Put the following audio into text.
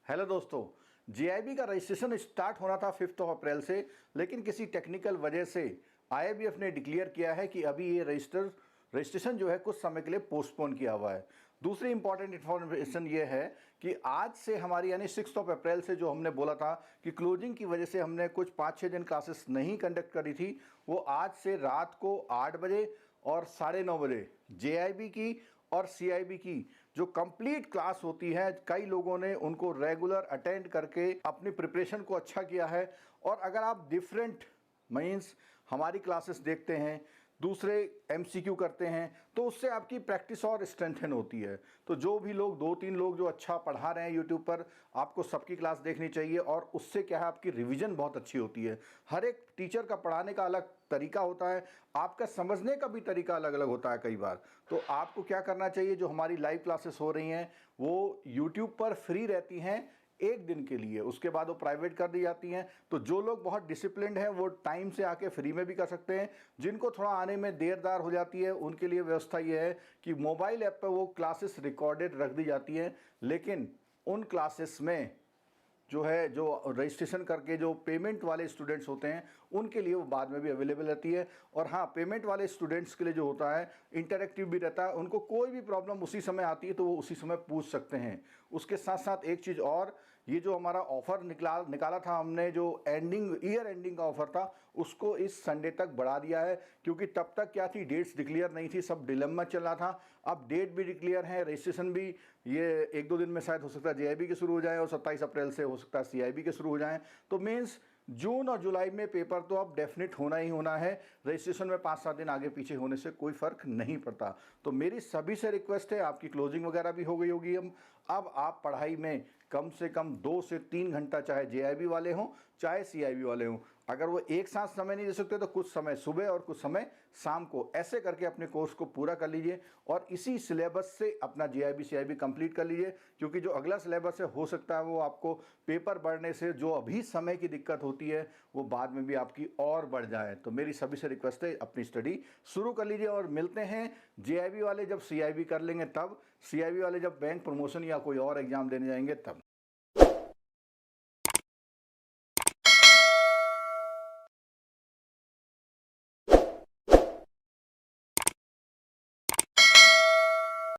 Hello दोस्तों, JIB का registration start होना था 5 अप्रैल से, लेकिन किसी टेक्निकल वजह से आईआईबीएफ ने डिक्लेयर किया है कि अभी ये रजिस्ट्रेशन जो है कुछ समय के लिए पोस्टपोन किया हुआ है। दूसरी इंपॉर्टेंट इन्फॉर्मेशन ये है कि आज से हमारी यानी 6 अप्रैल से जो हमने बोला था कि क्लोजिंग की वजह से हमने कुछ 5-6 दिन क्लासेस नहीं कंडक्ट करी थी, वो आज से रात को 8 बजे और 9:30 बजे जेआईबी की और सीआईबी की जो कंप्लीट क्लास होती है, कई लोगों ने उनको रेगुलर अटेंड करके अपनी प्रिपरेशन को अच्छा किया है। और अगर आप डिफरेंट मीन्स हमारी क्लासेस देखते हैं, दूसरे एमसीक्यू करते हैं, तो उससे आपकी प्रैक्टिस और स्ट्रेंथन होती है। तो जो भी लोग 2-3 लोग जो अच्छा पढ़ा रहे हैं यूट्यूब पर, आपको सबकी क्लास देखनी चाहिए और उससे क्या है आपकी रिवीजन बहुत अच्छी होती है। हर एक टीचर का पढ़ाने का अलग तरीका होता है, आपका समझने का भी तरीका अलग अलग होता है कई बार। तो आपको क्या करना चाहिए, जो हमारी लाइव क्लासेस हो रही हैं वो यूट्यूब पर फ्री रहती हैं 1 दिन के लिए, उसके बाद वो प्राइवेट कर दी जाती हैं। तो जो लोग बहुत डिसिप्लिन्ड हैं वो टाइम से आके फ्री में भी कर सकते हैं। जिनको थोड़ा आने में देर हो जाती है उनके लिए व्यवस्था ये है कि मोबाइल ऐप पर वो क्लासेस रिकॉर्डेड रख दी जाती हैं, लेकिन उन क्लासेस में जो रजिस्ट्रेशन करके जो पेमेंट वाले स्टूडेंट्स होते हैं उनके लिए वो बाद में भी अवेलेबल रहती है। और हाँ, पेमेंट वाले स्टूडेंट्स के लिए जो होता है इंटरेक्टिव भी रहता है, उनको कोई भी प्रॉब्लम उसी समय आती है तो वो उसी समय पूछ सकते हैं। उसके साथ साथ एक चीज़ और, ये जो हमारा ऑफ़र निकाला था हमने, जो ईयर एंडिंग का ऑफ़र था, उसको इस संडे तक बढ़ा दिया है। क्योंकि तब तक क्या थी, डेट्स डिक्लेयर नहीं थी, सब डिलेमा चल रहा था। अब डेट भी डिक्लेयर है, रजिस्ट्रेशन भी ये 1-2 दिन में शायद हो सकता है जेआईबी के शुरू हो जाए और 27 अप्रैल से हो सकता है सीआईबी के शुरू हो जाएं। तो मीन्स जून और जुलाई में पेपर तो अब डेफिनेट होना ही होना है। रजिस्ट्रेशन में 5-7 दिन आगे पीछे होने से कोई फ़र्क नहीं पड़ता। तो मेरी सभी से रिक्वेस्ट है, आपकी क्लोजिंग वगैरह भी हो गई होगी, अब आप पढ़ाई में कम से कम 2 से 3 घंटा, चाहे जेआईबी वाले हों चाहे सीआईबी वाले हों, अगर वो एक साथ समय नहीं दे सकते तो कुछ समय सुबह और कुछ समय शाम को, ऐसे करके अपने कोर्स को पूरा कर लीजिए और इसी सिलेबस से अपना जेआईबी सीआईबी कंप्लीट कर लीजिए। क्योंकि जो अगला सिलेबस है हो सकता है वो आपको पेपर बढ़ने से जो अभी समय की दिक्कत होती है वो बाद में भी आपकी और बढ़ जाए। तो मेरी सभी से रिक्वेस्ट है, अपनी स्टडी शुरू कर लीजिए और मिलते हैं जेआईबी वाले जब सीआईबी कर लेंगे तब, सीआईबी वाले जब बैंक प्रमोशन या कोई और एग्जाम देने जाएंगे तब।